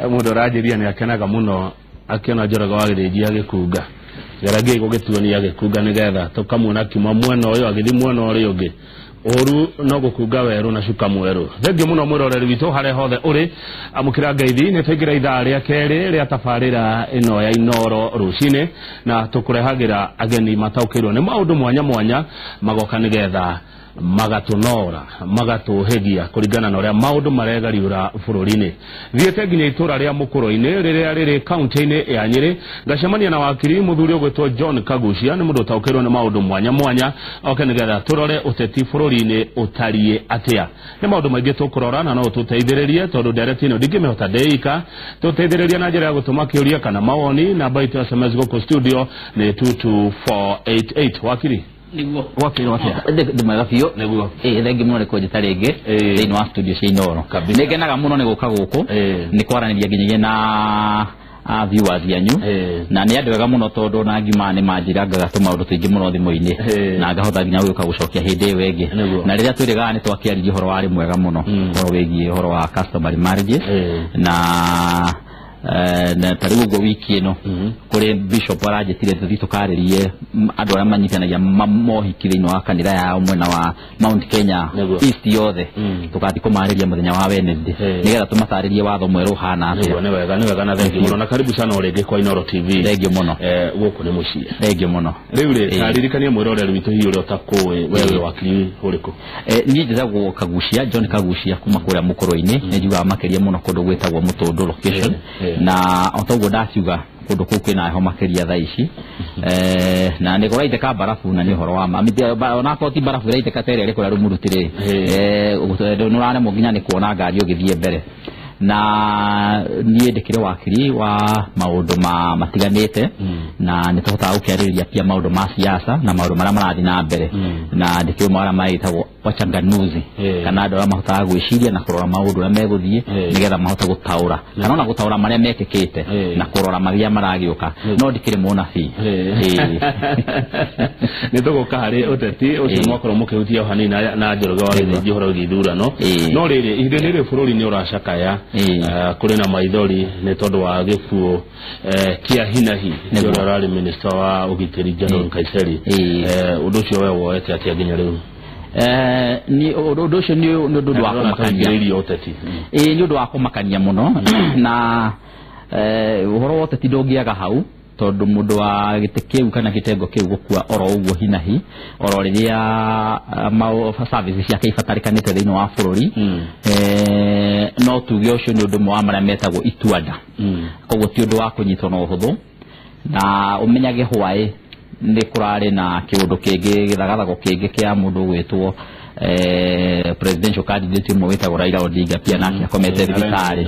Mundu rajiria ni akenaga muno akiona Njoroge wa Githĩnji agĩkunga geragie gũgĩtuonia agĩkunga nigetha tukamwona kiuma mwena ũyũ agĩthi mwena ũrĩa ũngĩ oru no gũkunga werũ na cuka mwerũ. Thengi muno mwĩroreri witũ harĩa hothe ũrĩ amũkĩra ngeithi nĩ tũingĩra ithaa rĩa kerĩ rĩa tabarĩra ĩno ya Inooro rũcinĩ na tũkũrehagĩra ageni mataũkĩirwo nĩ maũndũ mwanya mwanya magoka nigetha magatunora magatuhegia kuringana na uria maundu maregariura bururi-ini. Thiete nginya itura ria Mukuru-ini riria riri kaunti-ini ya Nyeri ngacemania na wakiri muthuri ugwitwo John Kagucia ni mundu utaukirwo ni maundu mwanya mwanya oke nigetha turore uteti bururi-ini utarie atia. Ni maundu maingi tukurora na no tuteithiririe tondu ndereti ino ndingimihota ndeika tuteithiririe na njira ya gutuma kiuria kana mawoni na baitu ya SMS goko studio ni 22488 wakiri niguo wakiri ndimega biũ niguo thengi muno nĩkuo njĩta rĩngĩ thĩinĩ wa studio cia Inooro. Nĩngenaga muno nĩ gũka gũkũ nĩ kwaranĩria nginyagia na viewers yanyu na nĩ andũ wega muno tondũ na ngima nĩ manjĩra ngagatũma ũndũ tũingĩ muno thimũ-inĩ na ngahota nginya gũka gũcokia hĩndĩ ĩyo ĩngĩ na rĩrĩa twĩrĩgaga nĩ twakĩaririe ũhoro warĩ mwega mũno ũhoro wĩgiĩ ũhoro wa customary marriages na tarigu go wiki ino kuri bishop arajitire tuthi tukaririe andu aria manyitanagia mohiki thiini wa kanitha ya mwena wa Mount Kenya East yothe tukathi kumariria muthenya wa Wednesday nigetha tumataririe watho mweru hana atia. Ni wega na thengi muno na karibu sana urege kwa Inooro TV. Thengi muno guku ni mucie. Thengi muno riu ri taririkania mwiroreri witu hiyo uri utakuwe wewe wakiri uriku ni njithagwo Kagucia John Kagucia kuma kuria Mukuru-ini ni njuga makeria muno kundu gwetagwo Mutundu location na otogo ndakiuga kundu kuu kwina heho makeria thaa ici na nĩ kũraitĩka barafu na nĩ ũhoro wa ma ona poti barafu ĩraitĩka tere ĩrĩ kũrĩa rũmurutĩrĩ nũraremwo nginya nĩ kuona ngari ũgĩthiĩ mbere na niĩ ndĩkĩrĩ wakiri wa maũndũ matiganĩte na nĩ tũhotaga gũkĩarĩrĩria pia maũndũ ma siasa na maũndũ marĩa marathiĩ na mbere na ndĩkĩrĩ marĩa magĩtagwo wachanganuzi kana andũ arĩa mahotaga gwĩciria na kũrora maũndũ ũrĩa megũthiĩ nĩgetha mahote gũtaũra kana ona gũtaũra marĩa mekĩkĩte na kũrora marĩa maragĩũka no ndĩkĩrĩ mũnabii nĩ tũgũka harĩ ũteti ũcio mwakorwo mũkĩhutia o hanini na Njoroge wa Githĩnji ũhoro wĩgiĩ ithurano no rĩrĩ ihinda rĩrĩ bũrũri-inĩ ũracakaya kuri na maithori ni tondu wa gĩkuũ kia hinahi nĩguo rarĩ minister wa ũgitĩri John Kaiseri ũndũ ũcio we woete atia nginya rĩu ni ũndũ ũcio nĩ ũndũ wa kũmakania nĩ ũndũ wa kũmakania mũno na ũhoro wa ũteti ndũngĩaga hau tondu mundu wa gĩtĩ kĩu kana gĩtengo kĩu gũkua oro ũguo hinahi oro rĩrĩa services ciake ibatarikanĩte thĩinĩ wa bũrũri no tuge ũcio nĩ ũndũ mwa marĩa metagwo ituanda koguo ti ũndũ wa kũnyitwo na ũhũthũ na ũmenyage hwaĩ nĩ kũrarĩ na kĩũndũ kĩngĩ gĩthagathago kĩngĩ kĩa mũndũ gwĩtwo presidential candidate mwe wetagwo Raila Odinga pia nake akomete thibitarĩ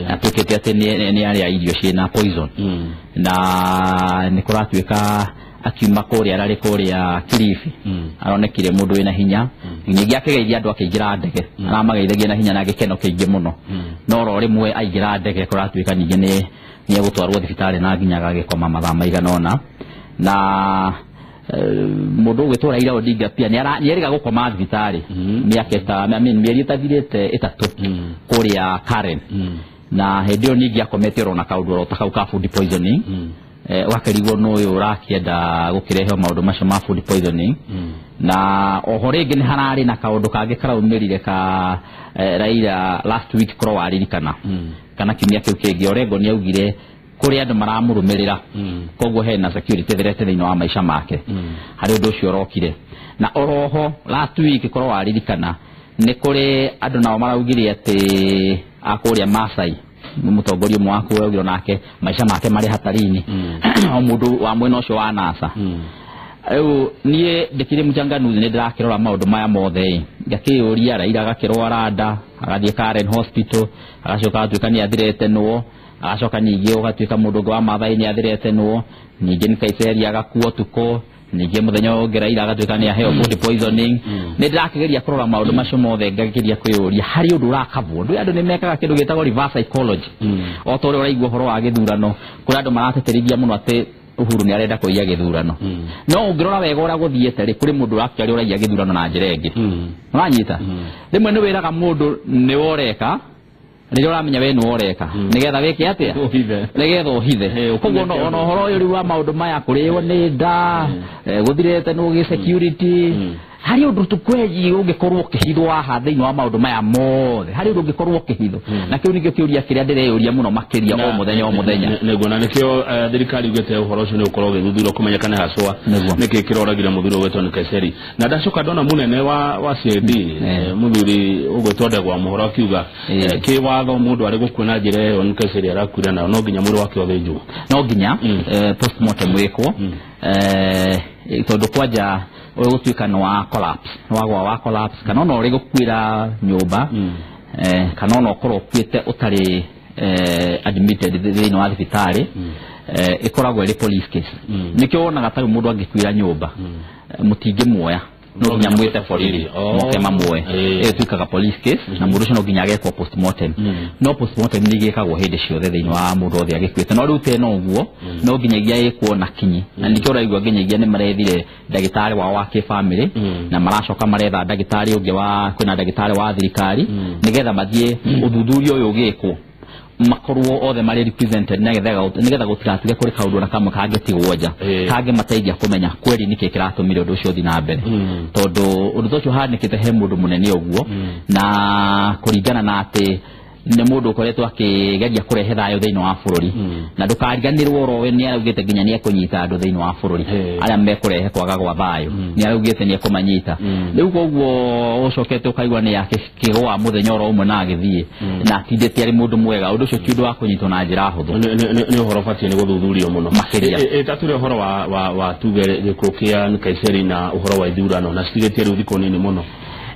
atuĩkĩte atĩ nĩ arĩa irio ciĩna poison na nĩ kũratuĩka akiuma kũrĩa ararĩ kũrĩa Kilifi aronekire mũndũ wĩna hinya ningĩ akĩgeithia andũ akĩingĩra ndege aramageithagia na hinya na gĩkeno kĩingĩ mũno no ro rĩmwe aingĩra ndege kũratuĩka ningĩ nĩ egũtwarwo thibitarĩ na nginya agagĩkoma mathaa maigana ũna na mundu gwĩtwo Raila Odinga pia nĩ eriga gũkoma thibitarĩ mĩaka mĩeri ĩtathirĩte 3 kũrĩa Karen na hĩndĩ ĩyo ningĩ akomete oro na kaũndũ ta kau ka food poisoning wakarigwo n'ũyũ ũrakĩenda gũkĩrehe maũndũ macio ma food poisoning na oho rĩngĩ nĩ hararĩ na kaũndũ kangĩ karaumĩrire ka Raila last week korwo waririkana kana kiumia kĩu kĩngĩ Orengo nĩ augire kuri andu maramurumĩrĩra koguo hena security threat thĩinĩ wa maica make harĩ ũndũ ũcio ũrokire na oroho last week korwo waririkana nĩ kuri andu nao maraugire atĩ akũrĩa Masai mũtongoria ũmwe wa kũrĩa augire nake maica make marĩ hatari-inĩ o mũndũ wa mwena ũcio wa NASA rĩu niĩ ndĩkĩrĩ mũchanganuzi nĩ ndĩrakĩrora maũndũ maya mothe ngakĩũria Raila agakĩrwara nda agathiĩ Karen Hospital agacoka atuĩka nĩ athirĩte nũo agacoka ningĩ ũgatuĩka mũndũ wa Maathai nĩ athirĩte nũo ningĩ nĩ Kaiseri agakua ũtukũ ningĩ mũthenya ũngĩ Raila agatuĩka nĩ aheo food poisoning nĩ ndĩrakĩgeria kũrora maũndũ macio mothe ngakĩgeria kwĩyũria harĩ ũndũ ũrakabwo andũ nĩ mekaga kĩndũ gĩtagwo reverse psychology o ta ũrĩa ũraigua ũhoro wa gĩthurano kũrĩ andũ marateterithia mũno atĩ Uhuru nĩ arenda kũiya gĩthurano no ũngĩrora wega ũrĩa gũthiĩte rĩ kũrĩ mũndũ ũrakĩaria ũraiya gĩthurano na njĩra ĩngĩ ũranyita rĩmwe nĩ wĩraga mũndũ nĩ woreka rĩrĩa ũramenya we nĩ woreka nĩgetha wĩke atĩa nĩgetha ũhithe koguo ona ũhoro ũyũ rĩu wa maũndũ maya kũrĩo nĩ nda gũthirĩte nĩ security hari ũndũ tukweji ũngĩkorwo ũkĩhithwo haha thĩinĩ wa maũndũ maya mothe hari ũndũ ũngĩkorwo ũkĩhithwo na kĩu nĩkĩo kĩũria kĩrĩa ndĩreyũria mũno makĩria o mũthenya nĩguo na nĩkĩo thirikari ugĩte ũhoro ũcio nĩ ũkorwo ũgĩthuthurio kũmenyekane haswa nĩkĩ kĩroragire mũthuri ũgwĩtwo nĩ Kaiseri na ndacoka ndona mũnene wa CID mũthuri ũgwĩtwo Ndegwa Mũhoro akiuga kĩ watho mũndũ arĩ gũkuona njĩra ĩyo nĩ Kaiseri arakuire nayo no nginya mwĩrĩ wake ũthĩnjwo no nginya postmortem wĩkwo tondũ kwanja ũrĩ gũtuĩka nĩ wa collapse wa collapse kana no ũrĩ gũkuĩra nyũmba kana no ũkorwo ũkuĩte ũtarĩ admitted thĩinĩ wa thibitarĩ ĩkoragwo ĩrĩ police case nĩkĩo wonaga tarĩ mũndũ angĩkuĩra nyũmba mũtingĩmuoya no nginya mwĩte borithi moke mamwoe ĩtuĩkaga police case na mũndũ ũcio no nginya agekwo postmortem no postmortem nĩ igĩkagwo hĩndĩ ciothe thĩinĩ wa mũndũ othe agĩkuĩte no rĩu tena ũguo no nginyagia ĩkwo na kinyi na nĩkĩo ũraigua nginyagia nĩ marethire ndagĩtarĩ wao wa kĩbamĩrĩ na maracoka maretha ndagĩtarĩ ũngĩ kwĩna ndagĩtarĩ wa thirikari nĩgetha mathiĩ ũthuthuria ũyũ ũgĩkwo makorwo othe marĩ represented nĩgetha gũtigatige kũrĩ kaũndũ na kamwe kangĩtigwo nja kangĩmateithia kũmenya kweri nĩkĩ kĩratũmire ũndũ ũcio ũthiĩ na mbere tondũ ũndũ ũcio hanĩkĩte he mũndũ mũnene ũguo na kũringana na atĩ nĩ mũndũ ũkoretwo akĩgeria kũrehe thayũ thĩinĩ wa bũrũri na ndũkariganĩrwo orowe nĩ araugĩte nginya nĩ ekũnyita andũ thĩinĩ wa bũrũri arĩa mekũrehe kwaga gwa thayũ nĩ araugĩte nĩ ekũmanyita rĩu koguo ũcokete ũkaigua nĩ akĩgũa mũthenya oro ũmwe na agĩthiĩ na atindĩte arĩ mũndũ mwega ũndũ ũcio ti ũndũ wa kũnyitwo na njĩra hũthũ nĩ ũhoro batiĩ nĩ gũthuthurio mũno makĩria tatũre ũhoro wa tuge gĩkuũ kĩa Kaiseri na ũhoro wa ithurano na citigĩtie rĩu thikũ nini mũno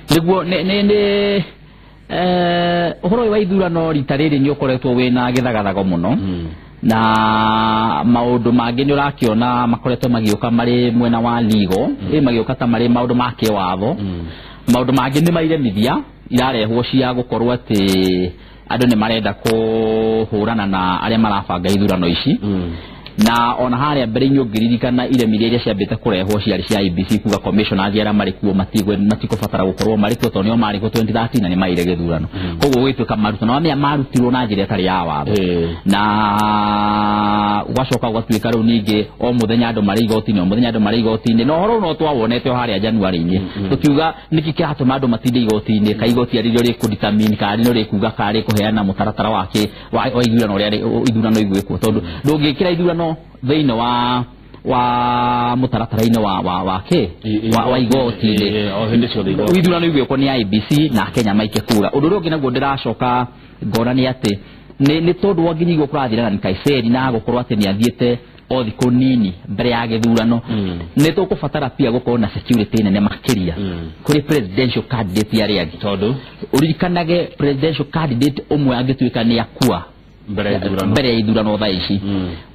nĩguo nĩ ũhoro wa ithurano rita rĩrĩ nĩ ũkoretwo wĩna gĩthagathago mũno na maũndũ mangĩ nĩ ũrakĩona makoretwo magĩũka marĩ mwena wa legal magĩũka ta marĩ maũndũ ma kĩwatho maũndũ mangĩ nĩ mairemithia irarehwo cia gũkorwo atĩ andũ nĩ marenda kũhũrana na arĩa marabanga ithurano ici na ona harĩa mbere-inĩ ũngĩririkana iremithia iria ciambĩte kũrehwo ciarĩ cia IEBC kuga commissioners arĩa marĩ kuo matikũbatara gũkorwo marĩ kuo tondũ nĩo marĩ kuo 2013 na nĩ maire gĩthurano koguo gũgĩtuĩka marutano amwe marutirwo na njĩra ĩtarĩ ya watho na ũgacoka ũgatuĩka rĩu ningĩ o mũthenya andũ marĩ igoti-inĩ na ũhoro no twawonete harĩa January-inĩ tũkiuga nĩkĩ kĩratũma andũ matinde igoti-inĩ ka igoti arĩrĩo rĩkũdetermine kana rĩrĩo rĩkuga kana rĩkũheana mũtaratara wake wa ithurano ũrĩa ithurano igwĩkwo tondũ ndũngĩkĩra ithurano thĩinĩ wa mũtaratara-inĩ wa igoti-inĩ ithurano igwĩkwo nĩ IEBC na Kenya maike kura ũndũ ũrĩa ũngĩ naguo ndĩracoka ngona nĩ atĩ nĩ tondũ wa nginya kũrathira na Kaiseri na gũkorwo atĩ nĩ athiĩte o thikũ nini mbere ya gĩthurano nĩ tũkũbatara pia gũkorwo na security nene makĩria kũrĩ presidential candidate arĩa angĩ tondũ ũririkanage presidential candidate ũmwe angĩtuĩka nĩ akua mbere ya ithurano thaa ici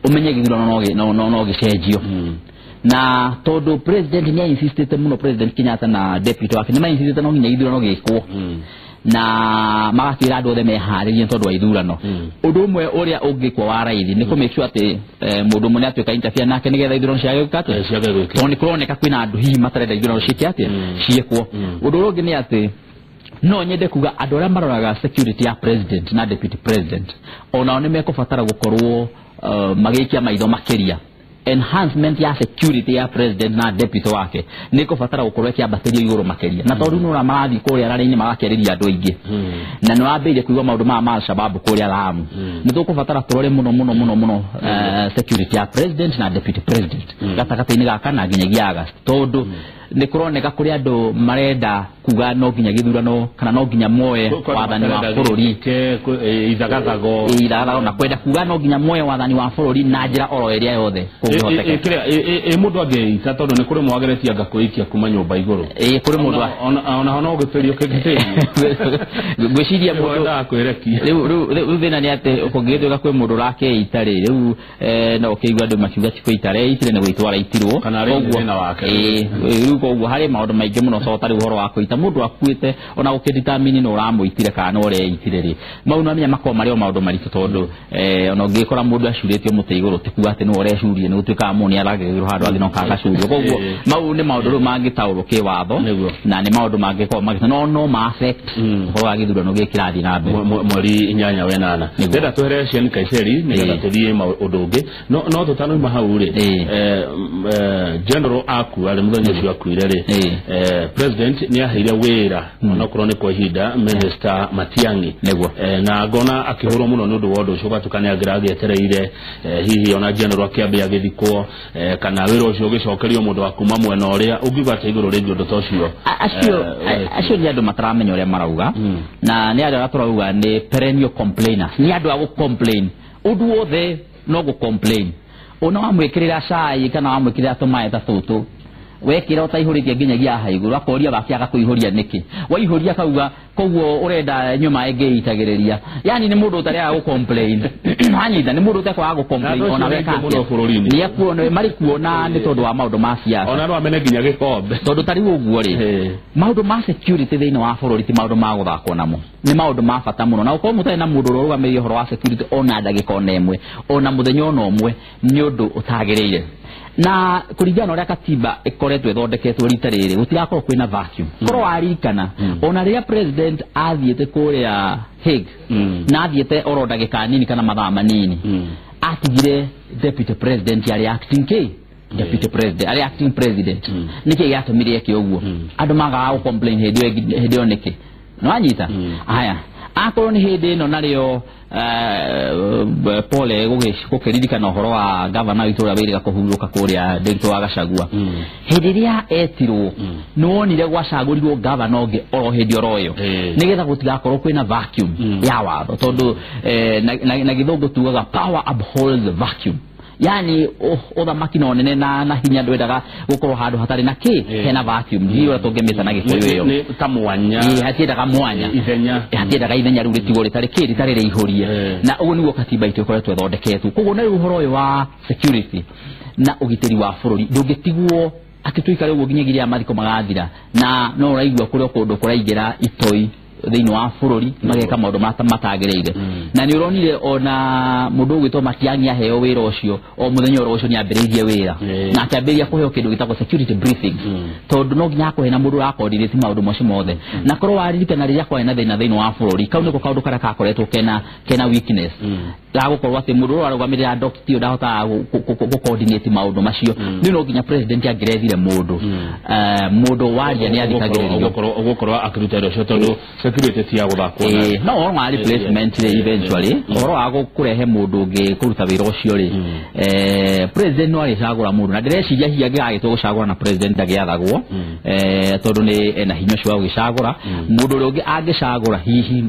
ũmenye gĩthurano no gĩcenjio na tondũ president nĩ insistete mũno president Kenyatta na deputy wake nĩ insistete no nginya ithurano gĩkwo na magakĩra andũ othe meharĩrie tondũ wa ithurano ũndũ ũmwe ũrĩa ũngĩkwo wa raithi nĩ kũ make sure atĩ mũndũ mũnene atuĩka interfere nake nĩgetha ithurano ciagĩka tondũ nĩ kũroneka kwĩna andũ hihi matarenda ithurano ciĩke atĩa ciĩkwo ũndũ ũrĩa ũngĩ nĩ atĩ no nyende kuga andũ arĩa maroraga security ya president na deputy president onao nĩ mekũbatara gũkorwo magĩikia maitho makĩria enhancement ya security ya president na deputy wake nĩ kũbatara gũkorwo kĩambatĩrio igũrũ makĩria na tondũ nĩ marathiĩ kũrĩa rara-inĩ magakĩarĩria andũ aingĩ na nĩ wambĩrĩirie kũigua maũndũ ma al-Shabab kũrĩa Lamu nĩ tũkũbatara tũrore mũno security ya president na deputy president gatagatĩ-inĩ gaka na nginyagia August tondũ nĩ kũroneka kũrĩ andũ marenda kuga no nginya gĩthurano kana no nginya moe wathani wa bũrũri ithagathago na kwenda kuga no nginya moe wathani wa bũrũri na njĩra oro ĩrĩa yothe kũngĩhoteka mũndũ angĩita tondũ nĩ kũrĩ mwageretia ngakũikia kuma nyũmba igũrũ kũrĩ mũndũ ona no gũtĩrio kĩngĩtĩrio ngwĩciria mũndũ rĩu thĩna nĩ atĩ kũngĩgĩtuĩka kwĩ mũndũ ũrakĩita rĩu no ũkĩigua andũ makiuga ti kwĩita reitire nĩ gwĩtwara itirwo kana rĩu thĩna wake rĩu riu koguo hari maundu maingi muno so tari uhoro wa kuita mundu akuite ona ukidetermine no ramuitire kana ore itire ri mau no amenya makoma rio maundu maritu tondu ona ngikora mundu acuritio muti iguru tikuga ati no ore curie ni gutuika amuni aragirwo handu aginoka agacurio koguo mau ni maundu ru mangitauro ki watho na ni maundu mangikoma magita no ma affect uhoro wa githurano gikirathi na mbe mweri 8 ndenda tuhere Sheni Kaiseri nigetha tuthie maundu ungi no tutano mahau ri general aku ari muthenya ucio akuire ri president ni aheire wira ona korone kwa hinda minister Matiang'i na ngona akihurwo muno nundu wa undu ucio gatukania agragi etereire hihi ona general kiambe agithikwo kana wira ucio gicokerio mundu wa kuma mwena uria ungiuga ta iguru ringi undu ta ucio acio ni andu mataramenya uria marauga na ni andu aturauga ni perennial complainers ni andu agu complain undu wothe no go complain ona wamwikirira cai kana wamwikirira tumae ta tutu wekira utaihuritie nginyagia haiguru akoria bakiaga kuihuria niki waihuria kauga koguo urenda nyuma engeitagiriria yani ni mundu utari a complain anyita ni mundu utakwa go complain ona weka ni akuona mari kuona ni tondu wa maundu ma siasa ona no amene nginya gikombe tondu tari uguo ri maundu ma security thiini wa bururi ti maundu ma guthakwo namo ni maundu ma bata muno na uko mutai na mundu urugamiriye horo wa security ona ndagika ona emwe ona muthenya ona omwe ni undu utagiriire na kuringana uria katiba ikoretwe thondeketwo rita riri gutigakorwo kwina vacuum korwo warikana ona riria president athiete kuria Hague na athiete oro ndagika nini kana mathaa manini atigire deputy president yari acting deputy president ari acting president niki yatumire yake uguo andu magaga complain hedio niki no anyita aya akorwo ni hindi no nario pole gukiririkana uhoro wa governor itura wirira kuhuruka kuria Nderitu wa Gachagua hindi ria etirwo nonire gwacagurirwo governor onge oro hindi oroyo nigetha gutigakorwo kwina vacuum ya watho tondu na githungu tugaga power upholds vacuum yani uthamaki no nene na hinya ndwendaga gukorwo handu hatari na ki hena vacuum ndio tungemeta na gikuyu iyo ni tamwanya hatiendaga mwanya ithenya hatiendaga ithenya riu ritigo ritari ki ritari riihurie na ugu niguo katiba itu ikoretwo thondeketwo koguo na uhoro uyu wa security na ugitiri wa bururi ndungitigwo atituikare uguo nginyagiria mathiko magathira na no uraigua kurio kundu kuraingira itoi thiini wa bururi mageka maundu matagiriire na ni uronire ona mundu gwitwo Matiang'i aheo wira ucio o muthenya ucio ni ambiririe wira na akiambiria kuheo kindu gitagwo security briefing tondu no nginya kuhe na mundu rakoordinate maundu macio mothe na korwo waririkana riria kwa na thina thiini wa bururi kau niko kaundu kara kakoretwo kena weakness la gukorwo ati mundu arugamirira doctor ndahota coordinate maundu macio ni no nginya president angirethire mundu waria ni athikagiririo gukorwo akiruta ucio tondu security ti ya guthakwo no oro wa replacement eventually oro wa kurehe mundu ungi kuruta wira ucio ri president no ari cagura mundu na ndireciria hiya ngagitwo gucagura na president agiathagwo tondu ni ena hinya ucio wa gicagura mundu uri ungi angicagura hihi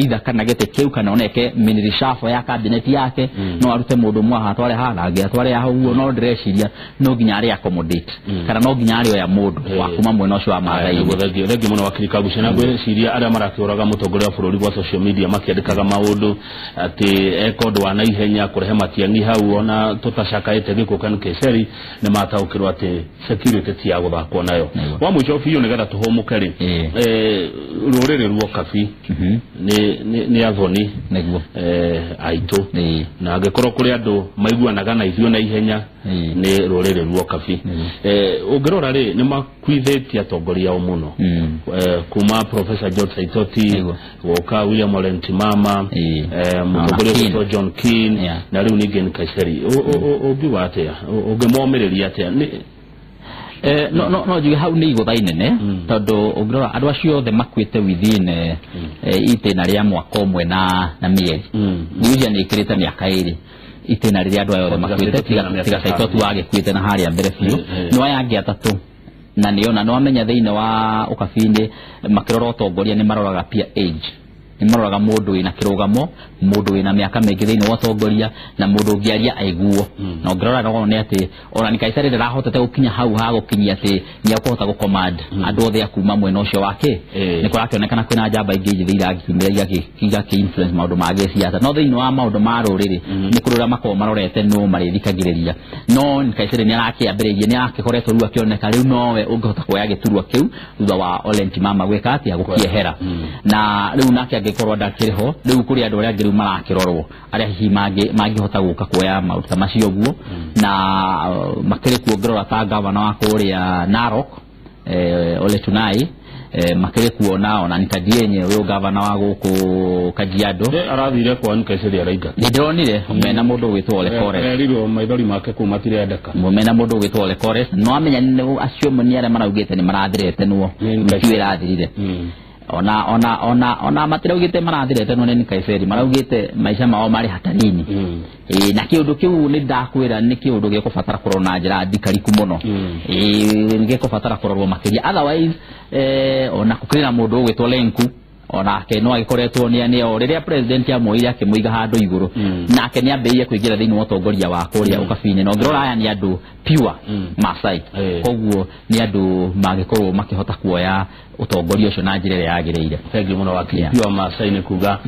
either kana gete kiu kana oneke ministry shafu ya cabinet yake no arute mundu mwa hatware hana agiatware ya huo no ndireciria no nginya ari accommodate kana no nginya ari ya mundu wa kuma mwena ucio wa mathai thegi muno wakirika gucena gwe ciria aria marakiuraga mutongoria bururi wa social media makiandikaga maundu ati ekondu wa naihenya kurehe Matiang'i hau ona tutacakaite giko kan Kaiseri ni mataukirwo ati security ti ya guthakwo nayo wa muico biu nigetha tuhumuke ri ruriri ruo kabi ni athoni niguo aitu na angikorwo kuri andu maiguanaga na ithio na ihenya ni ruriri ruo kabi ungirora ri ni makwithitie atongoria o muno kuma Professor George Saitoti woka William Ole Ntimama mutongoria wa John Keane na riu ningi ni Kaiseri ugiwa atia ugimomereria atia no hau ni iguthainene tondu ungirora andu acio othe makwite within itena ria mwaka umwe na mieri niuja ni ikirite miaka iri itena ria andu othe makwite tiga Saitoti wagikuite na haria mbere biu no yangi atatu na niona no amenya thiini wa ukabinde makirora utongoria ni maroraga pia age ni maroraga mundu wina kirugamo mundu wina miaka mingi thiini wa tongoria na mundu ngiaria aiguo na ngirora no ne ati ona ni Kaisari ndarahotete gukinya hau ha gukinyia ati ni akuhota gucommand andu othe akuma mwena ucio wake ni kurakionekana kwina njamba ingi njithira gikimiria giki influence maundu mage siasa no thiini wa maundu ma ruriri ni kurura mako marorete no marithikagiriria no ni Kaisari ni arakiambiririe ni akikoretwo riu akioneka riu nowe ungihota kuoya giturwa kiu thutha wa Ole Ntimama gwika ati agukiehera na riu nake angikorwo ndakiriho riu kuri andu aria ngiru marakirorwo aria hihi mangihota guka kuoya maruta macio guo na makiri kuongerera ta gavana wa kuria Narok Ole Tunai makiri kuona ona Nikadienye uyo gavana wa guku Kajiado arathire kwa Kaisari arainga ndironire mena mundu witwo Ole Kores riro maithori make kuma tire ndaka mena mundu witwo Ole Kores no amenya acio moniare maraugite ni marathirete nuo mkiwira athirire ona matiraugite marathirete no ni Kaisari maraugite maisha mao mari hatarini na kiundu kiu ni ndakwira ni kiundu gikubatara kurona njira ndikariku muno gikubatara kurorwo makiria otherwise ona kukirira mundu gwitwo Lenku ona ke no agikoretwo ni o riria president ya moiria akimuiga handu iguru nake ni ambeire kuingira thiini wa utongoria wa kuria ukabine no ngirora aya ni andu pure Masai koguo ni andu magikorwo makihota kuoya utongoria ucio na njira ya yagireire thank you muno wakili pure Masai ni kuga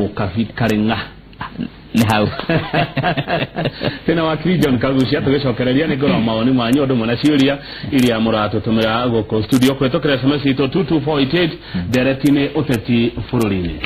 mukabi karinga ni hau tena wakili John Kagucia tugicokereria ni ngoro maoni manyu ndu mona ciuria iria muratutumira guko studio kwetokera SMS ito 22488 deretine uteti fururini